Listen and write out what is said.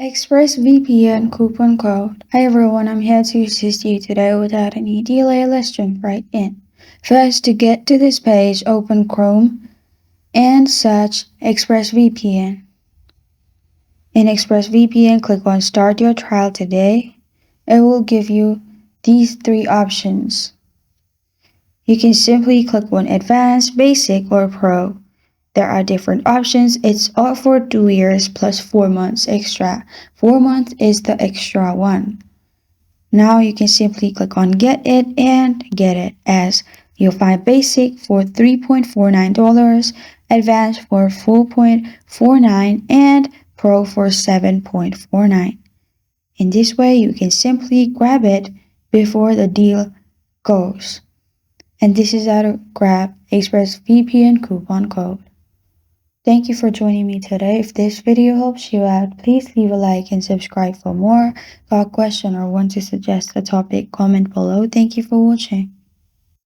ExpressVPN coupon code. Hi everyone, I'm here to assist you today without any delay. Let's jump right in. First, to get to this page, open Chrome and search ExpressVPN. In ExpressVPN, click on Start Your Trial Today. It will give you these three options. You can simply click on Advanced, Basic, or Pro. There are different options. It's all for 2 years plus 4 months extra. 4 months is the extra one. Now you can simply click on Get It and get it, as you'll find Basic for $3.49, Advanced for $4.49, and Pro for $7.49. In this way, you can simply grab it before the deal goes. And this is how to grab ExpressVPN coupon code. Thank you for joining me today. If this video helps you out, please leave a like and subscribe for more. Got a question or want to suggest a topic, comment below. Thank you for watching.